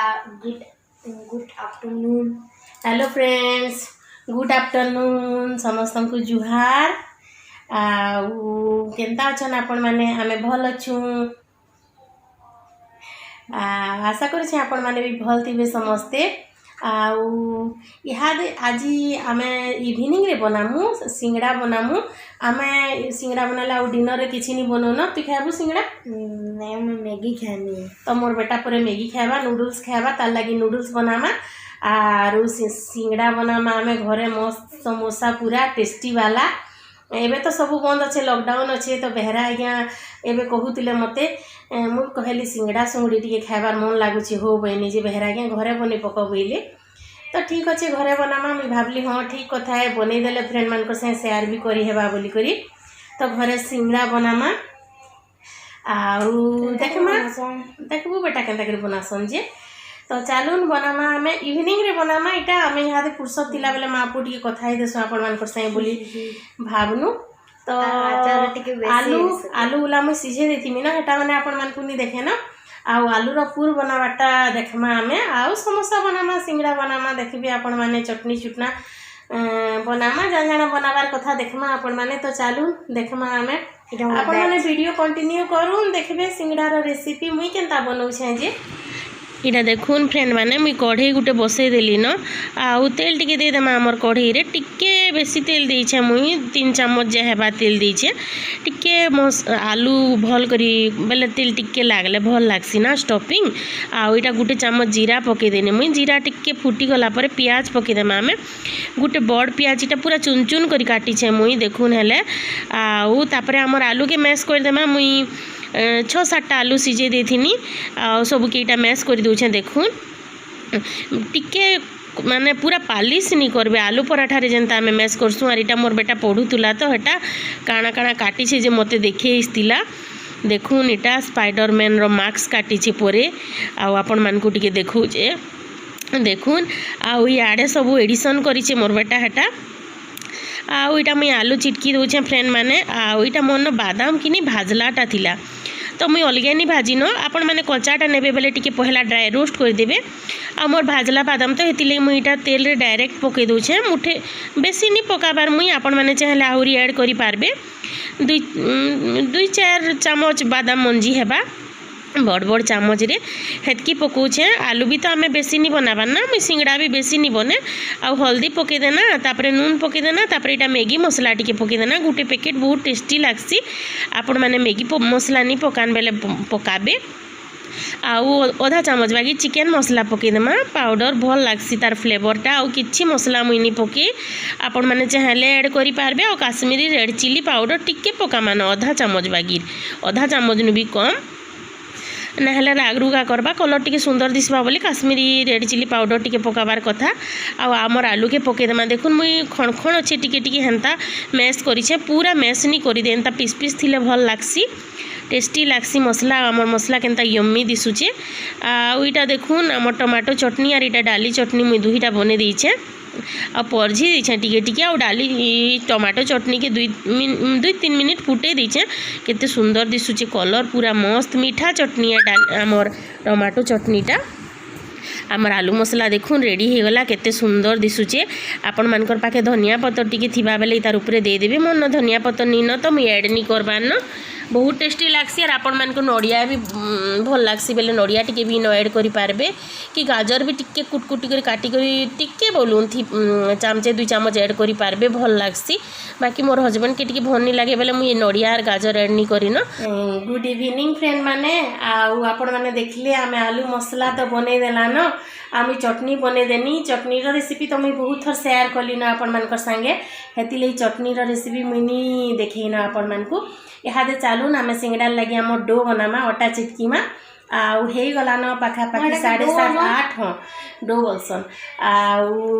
Good afternoon. Hello friends, good afternoon समस्त को जुहार। केनता अछन आपण माने? आमे भल अच्छू। आशा करुछे आपण माने भी भल थिबे समस्ते। इहादे आज आमे इवनिंग रे बनामु सिंगड़ा बनामु। आमे सिंगड़ा बनाला और डिनर रे किछि नि बनोना। तू खाबु सिंगड़ा? नहीं, मैं मैगी खानी। तो मोर बेटा परे मैगी खावा, नूडल्स खावा, तार लगी नूडल्स बनामा आर सिंगड़ा बनामा। आमे घरे मस्त समोसा पूरा टेस्टी वाला। एबे तो सब बंद अच्छे, लॉकडाउन अच्छे, तो बेहरा आज्ञा एबे कहूतिले मते मुझे कहली सिंगड़ा सुंगड़ी टी खाबार मन लगुच हो बहनी जे बेहरा आज्ञा घरे बन पक बोले। तो ठीक अच्छे घरे बनामा। मुझे भावली हाँ ठीक कथा है, बनईदे फ्रेंड मान से सेयार भी करवा बोली करी। तो घरे सिंगड़ा बनामा देखबू बेटा केनता कर बनासन जे। तो चलून बनामा आमे इवनिंग रे बनामा। इटा आमे यहाँ फुर्सत थिला बेले माँ पु टी कथा ही देसु आपण मान से बोली भावनु। तो आलू उला मुझे सीझे देथिमी ना, हेटा माने आपण मान कुनी देखे ना। आलू रो पूर बनावाटा देखमा आमे। समोसा बनामा, सिंगड़ा बनामा, देखबी आपण माने चटनी चुटना बनामा। जान जाना बनावार कथा देखमा आपण माने। तो चलू देखमा आमे। आपण माने वीडियो कंटिन्यू करूँ देखबे सिंगड़ार रेसिपी मुई केनता बनाऊछे जे। इटा देखून फ्रेंड माने मुई कढ़ई गुटे बसई देली न। आउ तेल टिके दे देमा हमर कढ़ई रे। टिके बेसी तेल देइछे मुई 3 चम्मच जे हेबा तेल देइछे। टिके आलू भल करी बेले तेल टिके लागले भल लागसी ना स्टफिंग। आउ इटा गुटे चम्मच जीरा पके देने मुई। जीरा टिके फुटी गला परे प्याज पके देमा आमे। गुटे बड़ प्याज इटा पूरा चुन चुन करी काटिछे मुई देखून हेले। आउ तापरे हमर आलू के मैश कर देमा मुई। 6-7टा आलू सीझे देथिनी। सबके इटा मैश कर दूछे देखून। टिके माने पूरा पालिश नहीं करबे आलू पराठा रे जेंता आमे मैश करसु। आर इटा मोर बेटा पढ़ुतुला तो हेटा काଣା काଣା काटी छे जे मते देखे इस्तिला। देखून इटा स्पाइडरमैन रो मास्क काटी छे परे। आपण मान को टिके देखू जे देखून। इयाडे सब एडिशन करी छे मोर बेटा हेटा। इटा मुई आलू चिटकी दूचे फ्रेंड माने। इटा मोर बादाम किनी भाजलाटा थिला, तो मुई अलगे नहीं भाजिन। आपण मैंने कचाटा नेबे बेले टिके पहला ड्राई रोस्ट करदेवे। मोर भाजला बादाम तो हेतिले मुई इटा तेल रे डायरेक्ट पके दूचे। मुठे बेसी नहीं पकाबार मुई। आपण मैंने चाहेले आहुरी ऐड करि पारबे। 2-4 चम्मच बादाम मंजी हेबा बड़ बड़ चामच रे हेतकी पकाउछे। आलू भी तो आमे बेसी नहीं बनाबार ना, मुई सिंगड़ा भी बेसी नहीं बने। हल्दी पके देना, तापरे नून पके देना, तापरे इटा मैगी मसला टिके पके देना। गुटे पैकेट बहुत टेस्टी लागसी। आपण माने मैगी मसला नहीं पकान बेले पकाबे। आधा चामच बाकी चिकेन मसला पके देमा पाउडर भल लागसी तार फ्लेवरटा। आउ किछि मसला मुई नहीं पके। आपण माने चाहेले ऐड करि पारबे। और काश्मीरी रेड चिली पाउडर टिके पका माने आधा चामच बागी, आधा चामच नु भी कम नहले राग रुगा करबा कलर टिके सुंदर दिसबा बोली काश्मीरी रेड चिली पाउडर टिके पकाबार कथा। आमर आलू के पके देमा। देखुन मुई खण खण अच्छे टिके टिके हेन्ता मैश करिछे। पूरा मैश नहीं करि दे, एन्ता पीस पीस थिले भल लागसी, टेस्टी लागसी मसला। आमर मसला केन्ता यम्मी दिसुचे। इटा देखुन आमर टमाटो चटनी और इटा डाली चटनी मुई दुईटा बने देइछे। परझी देछे टिके टिके। डाली टमाटो चटनी के 2-3 मिनिट फुटे देछे। केते सुंदर दिसुचे कलर, पूरा मस्त मीठा चटनी है आमर टमाटो चटनीटा। आमर आलू मसला देखुन रेडी हो गला, केते सुंदर दिसुचे। आपण मानकर पाखे धनिया पत्तर टिके थिबा बेले तार ऊपर दे देबे। मन धनिया पत्तर नी न तो मुई ऐड नी करबार न। बहुत टेस्टी लागसी। और आपण मान को नड़िया भी भल लागसी बेले नड़िया टिके भी न ऐड करि पारबे। कि गाजर भी टिके कुटकुटी कर काटी करी टिके बोलून थी चामचे 2 चम्मच ऐड करि पारबे, भल लागसी। बाकी मोर हस्बैंड के टिके भल नी लागे बेले मुई नड़िया और गाजर ऐड नी करी न। गुड इवनिंग फ्रेंड माने। आपण माने देखले आमे आलू मसला तो बने देला न। आमी चटनी बने देनी। चटनी रो रेसिपी तो मुई बहुत थर शेयर कली ना आपण मानकर संगे। हेतिले चटनी रो रेसिपी मुई नी देखै ना आपण मान को। इहादे चालून आमे सिंगड़ा लगी आम डो बनामा अटा चिटकी में। हे गला न पाखापाखि 7:30-8 हाँ डो बोलसन।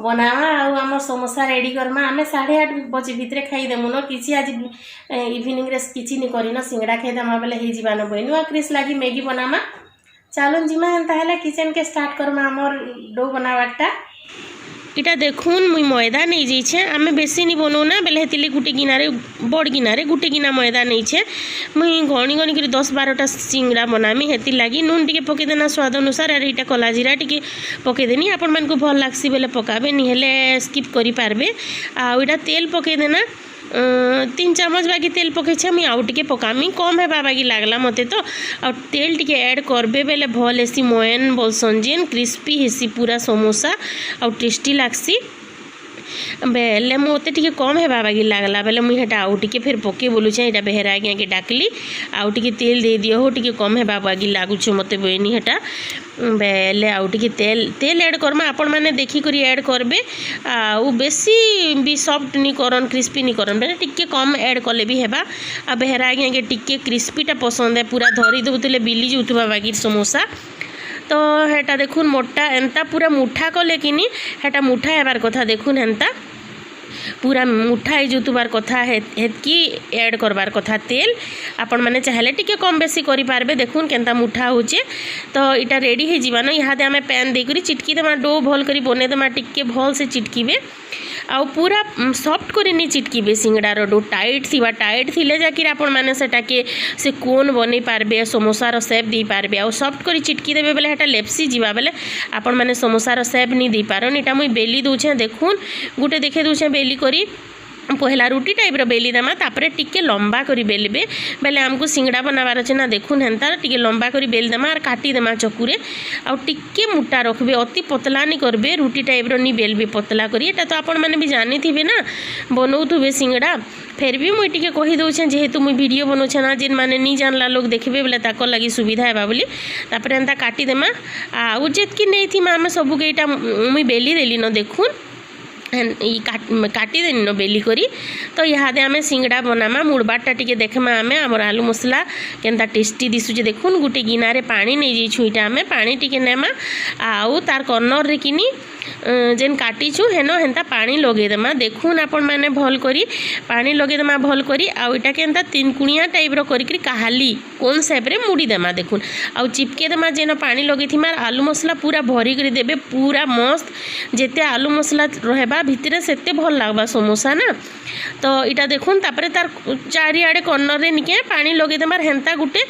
बनावा आम समोसा रेडी करमा। आमे 8:30 बजे भितर खाईदेमु न। किसी आज इवनिंग रे किसी नहीं करी न, सिंगड़ा खाईदेमा बेले हो जावा न बहनु। क्रिस लगी मैगी बनामा। चलन जिमा एंता किचन के स्टार्ट करमा आमर डो बनावाटा। इटा देखून मुई मैदा नहीं जाइछे आमे बेसी नहीं बनाऊना बेले हेतिले गुटे गिनारे बड़ गिनारे गुटे गिना मैदा नहीं छे मुई घणी घणी कर 10-12टा सिंगड़ा बनामी हेति लगी नून टिके पके देना स्वाद अनुसार और इटा कला जीरा टिके पके देनी आपण मान को भल लागसी बेले पकाबे नहीं हेले स्किप करि पारबे आ इटा तेल पके देना 3 चामच बाकी तेल पकईछे मुई आउ टिके पकामी कम है बाकी लागला मते तो आ तेल टिके ऐड करबे बेले भल हेसी मोयन बोलसन जेन क्रिस्पी हेसी पूरा समोसा आ टेस्टी लागसी बेले मते टिके कम है बाकी लागला बेले मुई हेटा आउ टिके फिर पके बोलुछे एटा बेहरा आगे के डाकली आउ टिके तेल दे दियो हो टिके कम है बाकी लागुछे मते बेनी हेटा बेले आउ टिके तेल ऐड करमा आपण माने देखी करी ऐड करबे आ बेसी भी सॉफ्ट नी करन क्रिस्पी नी करन बेले टिके कम ऐड कले भी हेबा आ बेहरा आगे टिके क्रिस्पीटा पसंद है पूरा धरी दउतले बिली जुतबा बाकी समोसा तो हेटा देखुन मोटा एंता पूरा मुठा कले किनी हेटा मुठा हेबार कथा देखुन एंता पूरा मुठा ही जुतुबार कथा हेतकी ऐड करबार कथा तेल आपण माने चाहले टिके कम बेसी करि पारबे देखुन केनता मुठा होचे तो इटा रेडी हे जीवानो इहादे आमे पैन दे करी चिटकी देमा डो भल करी बने देमा टिके भल से चिटकीबे आ पूरा सॉफ्ट करी नी चिटकीबे सिंगड़ार डो टाइट थिले जाकि आपण माने सेटा के से कोन बनै पारबे समोसार शेप दे पारबे आ सॉफ्ट करी चिटकी देबे बेले हेटा लेप्सी जीवा बेले आपण माने समोसार शेप नी दे पारन इटा मुई बेली दउछे देखुन गुटे देखे दउछे बेली करी पहला रुटी टाइप रो बेली देमा तापरे टिके लंबा करी बेलबे बेले हमको सिंगड़ा बनाबार अछि ना देखुन हेंता टिके लंबा करी बेल देमा और काटी देमा चकुरे आ टिके मुटा रखबे अति पतला नी करबे रुटी टाइप रो नी बेलबे पतला करी एटा तो आपण माने भी जानि थिबे ना बनौथुबे सिंगड़ा फिर भी मुई टिके कहि दउछे जेहेतु मुई वीडियो बनौछे ना जिन माने नी जानला लोग देखबे बेले ताको लागि सुविधा हेबा बोली तापरे हेंता काटी देमा आ जेतकी नै थी मामे सबु केटा मुई बेली देली न देखुन काटी देनी न बेली करी तो इहादे आमे सिंगड़ा बनामा मुड़बाटा टिके देखमा आमे हमर आलू मसला केनता टेस्टी दिसुचे देखुन गुटे गिनारे पानी नै जेइछु इटा आमे पानी टिके नेमा आउ तार कर्नर रे किनी जेन काटीछु हेनो हेंता पानी लगे देमा देखुन आपण माने भल करी पानी लगे देमा भल करी आउ इटा केनता तीन कुणिया टाइप रो करी काहाली कोन शेप रे मुड़ी देमा देखुन आउ चिपके देमा जेन पानी लगे थिमा आलू मसला पूरा भरी करी देबे पूरा मस्त जेते आलू मसला रहेबा भितरे सेते भल लागबा समोसा ना तो इटा देखुन तापरे तार चारिआडे कर्नर रे निके पानी लगे देमार हेंता गुटे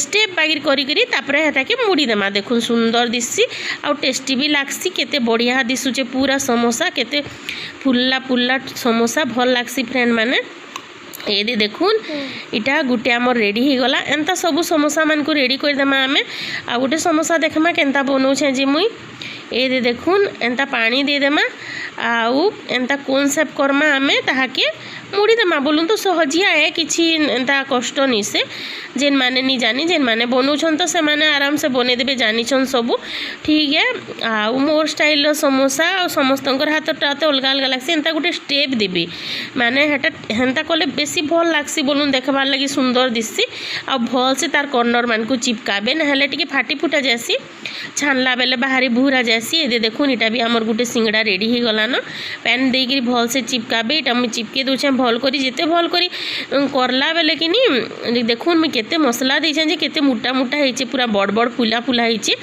स्टेप बागिर करी तापरे हेता के मुड़ी देमा देखुन सुंदर दिससी आउ टेस्टी भी लागसी केते बढ़िया दिसुचे पूरा समोसा केते फुल्ला फुल्ला समोसा भल लागसी फ्रेंड माने ये दे देखुन इटा गुटे आमर रेडी हो गला एंता सबु समोसा मान को रेडी कर देमा आमे आ गुटे समोसा देखमा केनता बनौछे जे मुई ए दे देखुन एंता पानी दे देमा आउ एंता कोन शेप करमा आमे ताहाके मुड़ी देमा बोलूँ तो सहजिया है किछि एंता कष्ट नहीं से जेन माने नहीं जानी जेन माने बनौछन तो से माने आराम से बने देबे जानिछन सबु ठीक है आ मोर स्टाइल रो समोसा आ समस्तंकर हाथटा तो अलग अलग लागसी एंता गुटे स्टेप देबे माने हेटा हेंता कोले बेसी भल लागसी बोलूँ देखबार लागि सुंदर दिससी आ भल से तार कर्नर मान को चिपकाबे ना हेले टिके फाटी फुटा जासी छानला बेले बाहरी भूरा जासी ए देखुन इटा भी हमर गुटे सिंगड़ा रेडी हो गला न पैन देकरी भल से चिपकाबे इटा मु चिपके दोछे भल करी जेते भल करी करला बेले किनी देखुन मु केते मसला देछे जे केते मोटा मोटा हेचे पूरा बड़ बड़ फुला फुला हेचे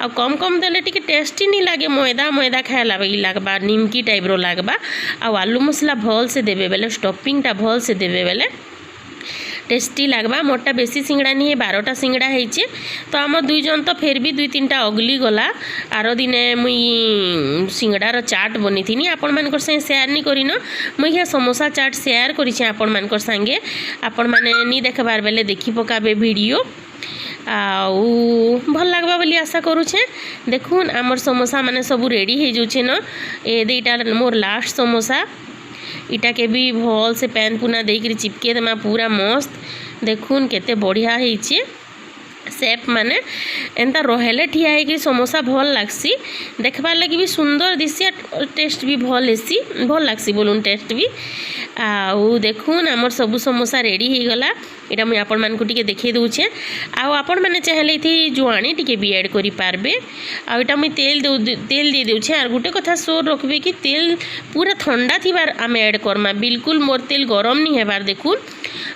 आ कम कम देले टिके टेस्टी नहीं लागे मैदा मैदा खायला बगी लागबा निमकी टाइप रो लागबा आ आलू मसला भल से देबे बेले स्टफिंगटा भल से देबे बेले टेस्टी लागबा मोटा बेसी सिंगड़ा नहीं 12टा सिंगड़ा हेचे तो आम दुई जन तो फिर भी 2-3टा अगली गला आरो दिने मुई सिंगड़ार चाट बनी थी आपण मानकर से शेयर नहीं करिन मुई समोसा चाट शेयर करिछे आपण मानकर संगे आपण माने नी देखबार बेले देखि पकाबे वीडियो आउ भल लागबा बोली आशा करूछे देखुन आमर समोसा माने सब रेडी हो जाउछे न ए देटा मोर लास्ट समोसा इटा के भी भल से पैन पुना देकर चिपके देमा पूरा मस्त देखुन केते बढ़िया हेचे शेप माने एंता रहेले ठिया है समोसा भल लागसी देखबार लगी भी सुंदर दिसी टेस्ट भी भल हेसी भल लागसी बोलून टेस्ट भी आउ देखुन आमर सबु समोसा रेडी हो गला इटा मुई आपण मान को टिके देखै दउछे आउ आपण माने चाहले थी जुआणी टिके भी ऐड करि पारबे आ इटा मुई तेल दे देउछे आर गुटे कथा सोर रखबे कि तेल पूरा ठंडा थिबार आमे ऐड करमा बिल्कुल मोर तेल गरम नहीं हेबार देखुन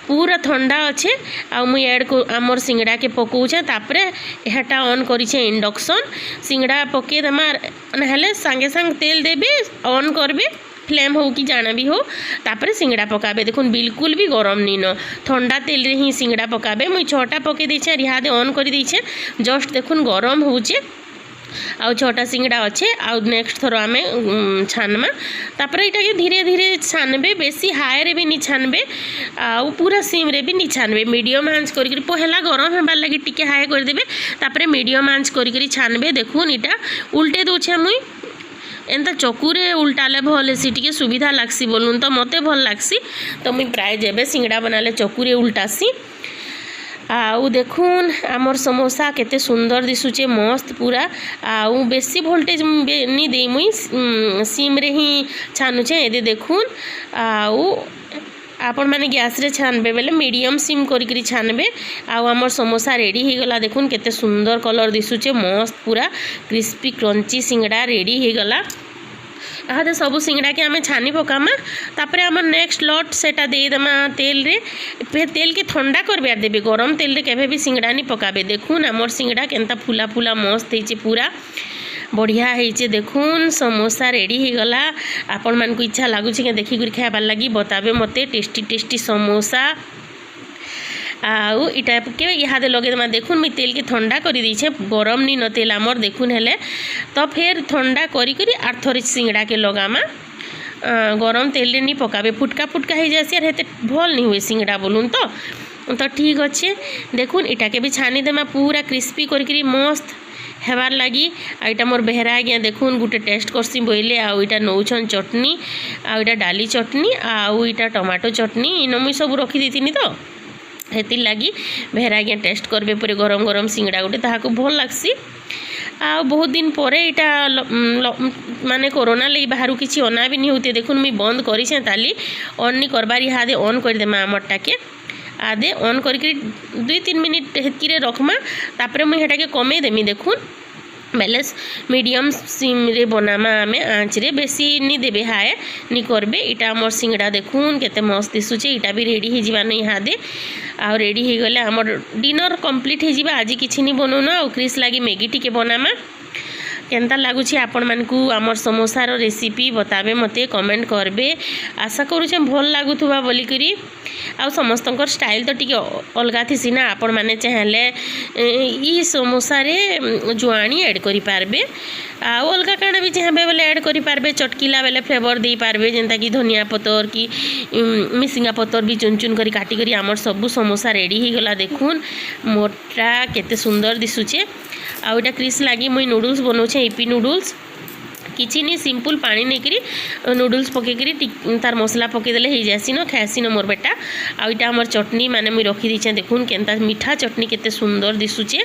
पूरा ठंडा अच्छे आ मुई ऐड को आमर सिंगड़ा के पकाउछे तापरे एटा ऑन करिछे इंडक्शन सिंगड़ा पके देमा नहले संगे संग तेल देबे ऑन करबे फ्लेम हो कि जाना भी हो तापरे सिंगड़ा पकाबे देखुन बिल्कुल भी गरम नी न ठंडा तेल रे ही सिंगड़ा पकाबे मुई 6टा पके देछे इहादे ऑन करि देछे जस्ट देखुन गरम होउछे आउ 6टा सिंगड़ा अच्छे आउ नेक्स्ट थर आम छानमा तापर यहाँ के धीरे धीरे छानबे बेसी हाई रे भी नहीं छानबे आउ पूरा सिम रे भी नहीं छानबे मीडियम आंच करी पहला गरम होबार लगी टिके हाई करदेबे तापर मीडियम आंच करी छानबे देखुन इटा उल्टे दूचे मुई एंता चकुरे उल्टाले भल सी टिके सुविधा लागसी बोलून तो मते भल लागसी तो मुई प्राय जेबे सिंगड़ा बनाले चकुरे उल्टासी आउ देखुन आमर समोसा केते सुंदर दिसुचे मस्त पूरा आउ बेसी वोल्टेज नी दे मुई सिम रे ही छानुचे एदे देखुन आउ आपण मैंने गैस रे छानबे बेले मीडियम सिम करी छानबे आउ आमर समोसा रेडी हो गला देखुन केते सुंदर कलर दिसुचे मस्त पूरा क्रिस्पी क्रंची सिंगड़ा रेडी हो गला आदे सब सिंगड़ा के आमे छानी पकामा तापरे आम नेक्स्ट लट सेटा देदेमा तेल रे फिर तेल के ठंडा करबे देबे गरम तेल रे केबे भी सिंगड़ा नहीं पकाबे देखुन आमर सिंगड़ा केनता फुला फुला मस्त होइचे पूरा बढ़िया होइचे देखुन समोसा रेडी हो गला आपण मान को इच्छा लागुछि के देखि कर खाबार लगी बताबे मते टेस्टी टेस्टी समोसा आउ इटा के इहादे लगे देमा देखुन मुई तेल के ठंडा करी दीछे गरम नी न तेल आमर देखुन हेले तो फिर ठंडा करी करी आर थोड़ी सिंगड़ा के लगामा गरम तेल रे नी पकाबे फुटका फुटका हो जासी आर हेते भल नी हुए सिंगड़ा बोलून तो ठीक अच्छे देखुन इटा के भी छानी देमा पूरा क्रिस्पी करी मस्त हेबार लगी आईटा मोर बेहरा आज्ञा देखुन गुटे टेस्ट करसी बोइले आउ इटा नौछन चटनी आउ इटा डाली चटनी आउ इटा टमाटो चटनी इन मुई सब रखी देथिनी तो हेति लगी बेहरा आज्ञा टेस्ट करबे पूरे गरम गरम सिंगड़ा गुटे ताहाको भल लागसी आ बहुत दिन परे इटा माने कोरोना लई बाहरु किछि अना भी नहीं होते देखुन मुई बंद करिछे ताली ऑन नहीं करबार इहादे ऑन कर देमा आमरटा के आदे ऑन करके 2-3 मिनिट हेतकी रखमा तापरे मुई हेटा के कमे देमी देखुन बेले मीडियम सिम रे बनामा आमे आँच रे बेसी नी देबे हाए नी करबे इटा आमर सिंगड़ा देखुन केते मस्त दिसुचे इटा भी रेडी हो जिबा नहीं हादे आ रेडी हो गले आमर डिनर कंप्लीट हो जिबा आज किछि नी बनौना आ क्रिस लागी मैगी टिके बनामा केनता लागुछि आपण मानकू आमर समोसार रेसिपी बताबे मते कमेंट करबे आशा करूछे भल लागुथुबा बोली करी आ समस्तंकर स्टाइल तो टिके अलगा थिसी ना आपण माने चाहेले ई समोसा रे जुआणी ऐड करि पारबे आ अलगा काना भी चाहबे बोले ऐड करि पारबे चटकीला बेले फ्लेवर दे पारबे जेंता कि धनिया पतर की मिसिंगा पतर भी चुन चुन करी काटी करी आमर सब समोसा रेडी हो गला देखुन मोटा केते सुंदर दिसुचे आ इटा क्रिस लागी मुई नूडल्स बनौछे ईपी नूडल्स किछि नहीं सिंपल पानी नहीं करी नूडल्स पकेकरी तार मसला पकेदेले हो जासी न खासी न मोर बेटा आ इटा हमर चटनी माने मुई रखी दीछे देखुन केनता मीठा चटनी केते सुंदर दिसुचे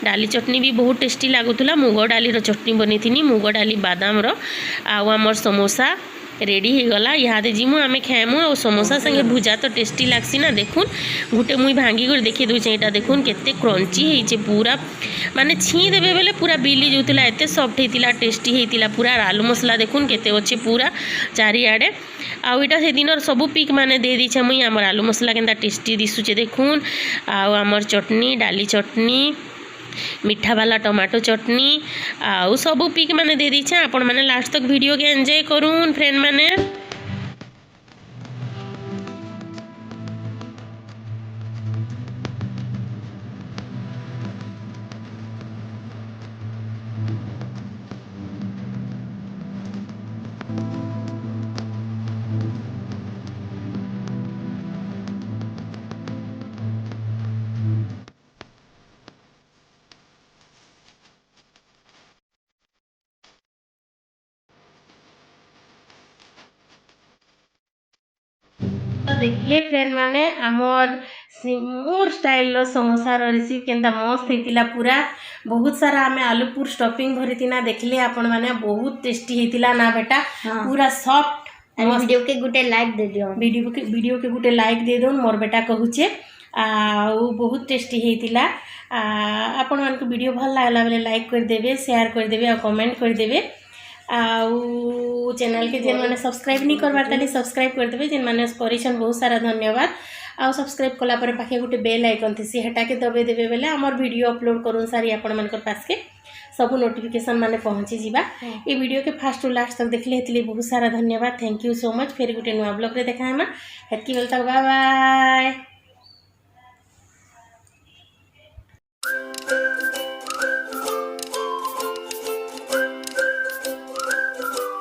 डाली चटनी भी बहुत टेस्टी लागुतला मुग डाली रो चटनी बनीथिनी मुग डाली बादाम रो आ हमर समोसा रेडी हो गला इहादे जिमु आमे खाएमु और समोसा संगे भुजा तो टेस्टी लागसी ना देखुन गुटे मुई भांगी कर देखि दूचे एटा देखुन केते क्रंची हेइचे पूरा माने छी देबे बेले पूरा बिली जोतिला एते सॉफ्ट हेतिला टेस्टी हेतिला पूरा आलू मसला देखुन केते अच्छे पूरा चारिआडे आउ इटा से दिनर सबु पिक माने दे दीछे मुई हमर आलू मसला केनता टेस्टी दिसुचे देखुन आउ हमर चटनी डाली चटनी मीठा वाला टमाटो चटनी आउ सबू पिक माने दे दीछे आपण माने लास्ट तक वीडियो के एंजॉय करूँ फ्रेंड माने तो देखिए फ्रेंड माने आमर मोर स्टाइल रो समोसा रो रेसिपी केनता मस्त हेतिला पूरा बहुत सारा आमे आलूपुर स्टफिंग भरितिना देखले आपण माने बहुत टेस्टी हेतिला ना बेटा पूरा सॉफ्ट वीडियो के गुटे लाइक दे दियो वीडियो के गुटे लाइक दे दो मोर बेटा कहूचे आ बहुत टेस्टी हेतिला आपण मान को वीडियो भल लागला बेले लाइक कर देबे शेयर कर देबे और कमेंट कर देबे आउ चैनल के जेन माने सब्सक्राइब नहीं करबार ताली सब्सक्राइब कर देबे जेन माने करिसन बहुत सारा धन्यवाद आउ सब्सक्राइब कला पर पाखे गोटे बेल आइकन थी हेटा के दबे देवे बेले आमर वीडियो अपलोड करूँ सारी आपण मान पास के सब नोटिफिकेशन माने पहुँची जीवा ये वीडियो के फास्ट टू लास्ट तक देखले हेतली बहुत सारा धन्यवाद थैंक यू सो मच फिर गोटे नुआ ब्लॉग रे देखा हेमा हेतकी बेल तक बाय बाय।